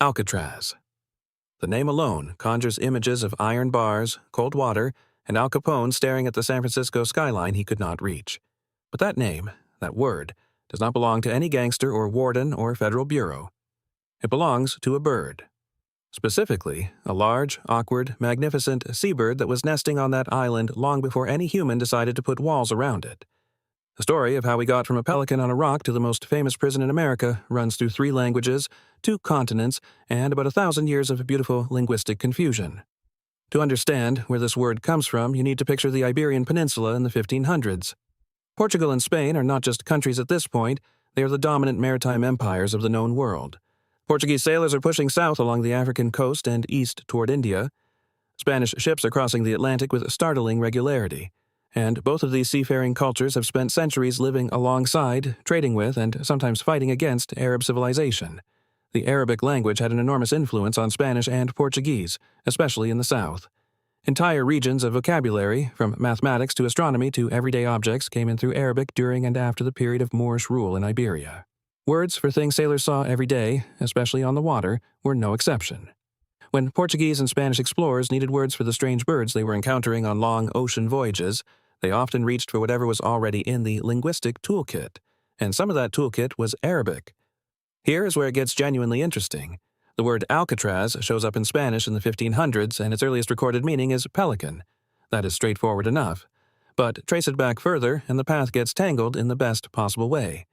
Alcatraz. The name alone conjures images of iron bars, cold water, and Al Capone staring at the San Francisco skyline he could not reach. But that name, that word, does not belong to any gangster or warden or federal bureau. It belongs to a bird. Specifically, a large, awkward, magnificent seabird that was nesting on that island long before any human decided to put walls around it. The story of how we got from a pelican on a rock to the most famous prison in America runs through 3 languages, 2 continents, and about 1,000 years of beautiful linguistic confusion. To understand where this word comes from, you need to picture the Iberian Peninsula in the 1500s. Portugal and Spain are not just countries at this point, they are the dominant maritime empires of the known world. Portuguese sailors are pushing south along the African coast and east toward India. Spanish ships are crossing the Atlantic with startling regularity. And both of these seafaring cultures have spent centuries living alongside, trading with, and sometimes fighting against Arab civilization. The Arabic language had an enormous influence on Spanish and Portuguese, especially in the south. Entire regions of vocabulary, from mathematics to astronomy to everyday objects, came in through Arabic during and after the period of Moorish rule in Iberia. Words for things sailors saw every day, especially on the water, were no exception. When Portuguese and Spanish explorers needed words for the strange birds they were encountering on long ocean voyages, they often reached for whatever was already in the linguistic toolkit, and some of that toolkit was Arabic. Here is where it gets genuinely interesting. The word Alcatraz shows up in Spanish in the 1500s, and its earliest recorded meaning is pelican. That is straightforward enough. But trace it back further, and the path gets tangled in the best possible way.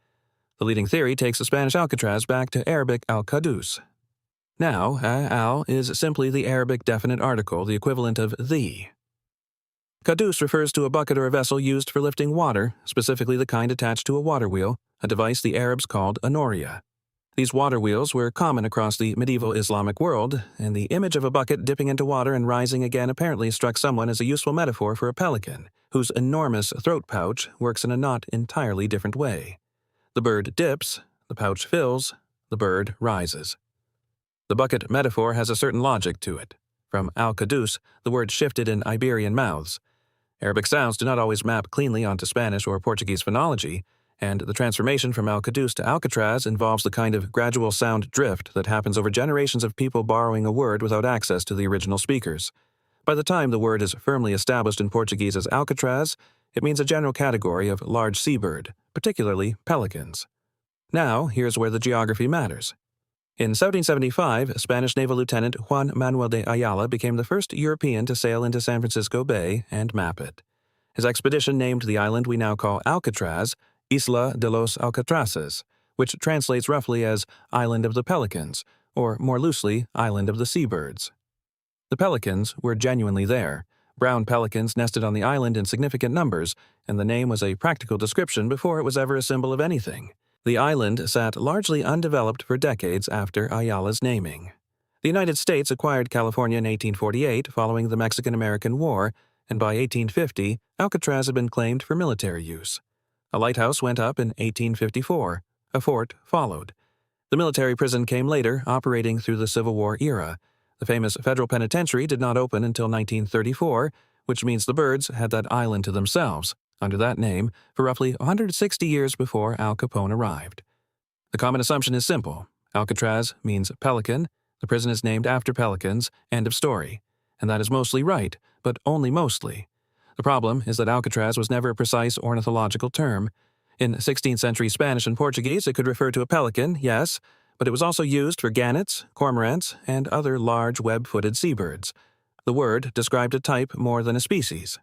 The leading theory takes the Spanish Alcatraz back to Arabic al-qadus. Now, al is simply the Arabic definite article, the equivalent of the. Qadus refers to a bucket or a vessel used for lifting water, specifically the kind attached to a water wheel, a device the Arabs called a noria. These water wheels were common across the medieval Islamic world, and the image of a bucket dipping into water and rising again apparently struck someone as a useful metaphor for a pelican, whose enormous throat pouch works in a not entirely different way. The bird dips, the pouch fills, the bird rises. The bucket metaphor has a certain logic to it. From al-qadus, the word shifted in Iberian mouths. Arabic sounds do not always map cleanly onto Spanish or Portuguese phonology, and the transformation from al-qadus to Alcatraz involves the kind of gradual sound drift that happens over generations of people borrowing a word without access to the original speakers. By the time the word is firmly established in Portuguese as Alcatraz, it means a general category of large seabird, particularly pelicans. Now, here's where the geography matters. In 1775, Spanish naval lieutenant Juan Manuel de Ayala became the first European to sail into San Francisco Bay and map it. His expedition named the island we now call Alcatraz Isla de los Alcatrazes, which translates roughly as Island of the Pelicans, or more loosely, Island of the Seabirds. The pelicans were genuinely there. Brown pelicans nested on the island in significant numbers, and the name was a practical description before it was ever a symbol of anything. The island sat largely undeveloped for decades after Ayala's naming. The United States acquired California in 1848 following the Mexican-American War, and by 1850, Alcatraz had been claimed for military use. A lighthouse went up in 1854. A fort followed. The military prison came later, operating through the Civil War era. The famous federal penitentiary did not open until 1934, which means the birds had that island to themselves, under that name, for roughly 160 years before Al Capone arrived. The common assumption is simple. Alcatraz means pelican, the prison is named after pelicans, end of story. And that is mostly right, but only mostly. The problem is that Alcatraz was never a precise ornithological term. In 16th century Spanish and Portuguese, it could refer to a pelican, yes, but it was also used for gannets, cormorants, and other large web-footed seabirds. The word described a type more than a species.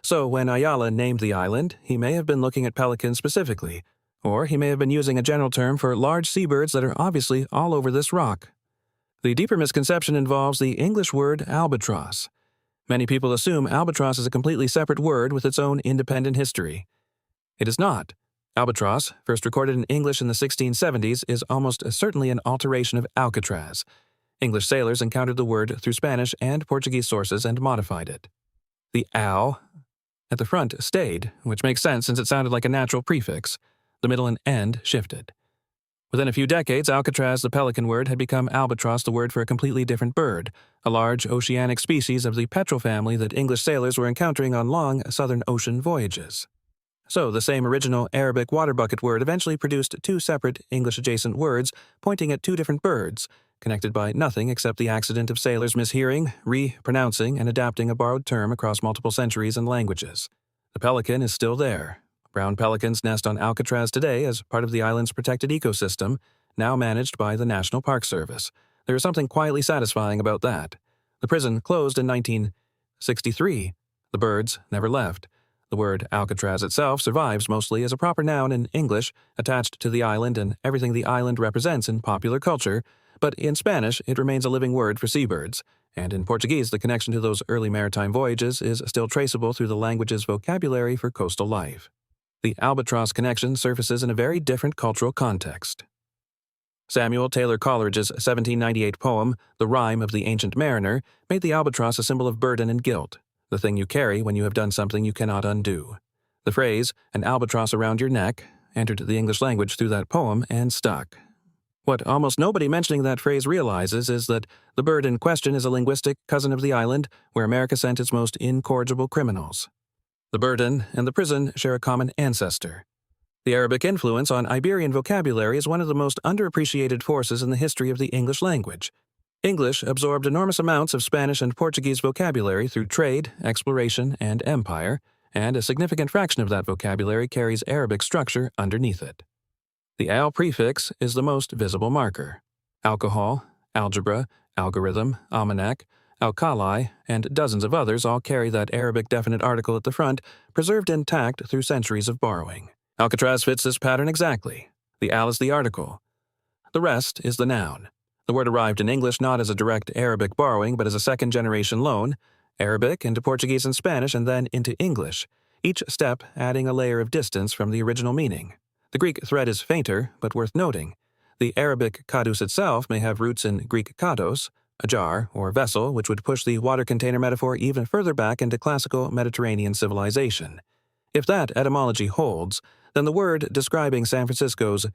So when Ayala named the island, he may have been looking at pelicans specifically, or he may have been using a general term for large seabirds that are obviously all over this rock. The deeper misconception involves the English word albatross. Many people assume albatross is a completely separate word with its own independent history. It is not. Albatross, first recorded in English in the 1670s, is almost certainly an alteration of Alcatraz. English sailors encountered the word through Spanish and Portuguese sources and modified it. The al at the front stayed, which makes sense since it sounded like a natural prefix. The middle and end shifted. Within a few decades, Alcatraz, the pelican word, had become albatross, the word for a completely different bird, a large oceanic species of the petrel family that English sailors were encountering on long Southern Ocean voyages. So the same original Arabic water bucket word eventually produced 2 separate English-adjacent words pointing at 2 different birds, connected by nothing except the accident of sailors mishearing, re-pronouncing, and adapting a borrowed term across multiple centuries and languages. The pelican is still there. Brown pelicans nest on Alcatraz today as part of the island's protected ecosystem, now managed by the National Park Service. There is something quietly satisfying about that. The prison closed in 1963. The birds never left. The word Alcatraz itself survives mostly as a proper noun in English, attached to the island and everything the island represents in popular culture, but in Spanish it remains a living word for seabirds, and in Portuguese the connection to those early maritime voyages is still traceable through the language's vocabulary for coastal life. The albatross connection surfaces in a very different cultural context. Samuel Taylor Coleridge's 1798 poem, The Rime of the Ancient Mariner, made the albatross a symbol of burden and guilt, the thing you carry when you have done something you cannot undo. The phrase, an albatross around your neck, entered the English language through that poem and stuck. What almost nobody mentioning that phrase realizes is that the bird in question is a linguistic cousin of the island where America sent its most incorrigible criminals. The burden and the prison share a common ancestor. The Arabic influence on Iberian vocabulary is one of the most underappreciated forces in the history of the English language. English absorbed enormous amounts of Spanish and Portuguese vocabulary through trade, exploration, and empire, and a significant fraction of that vocabulary carries Arabic structure underneath it. The al prefix is the most visible marker. Alcohol, algebra, algorithm, almanac, alkali, and dozens of others all carry that Arabic definite article at the front, preserved intact through centuries of borrowing. Alcatraz fits this pattern exactly. The al is the article. The rest is the noun. The word arrived in English not as a direct Arabic borrowing, but as a second-generation loan, Arabic into Portuguese and Spanish, and then into English, each step adding a layer of distance from the original meaning. The Greek thread is fainter, but worth noting. The Arabic kadus itself may have roots in Greek kados, a jar or vessel, which would push the water container metaphor even further back into classical Mediterranean civilization. If that etymology holds, then the word describing San Francisco's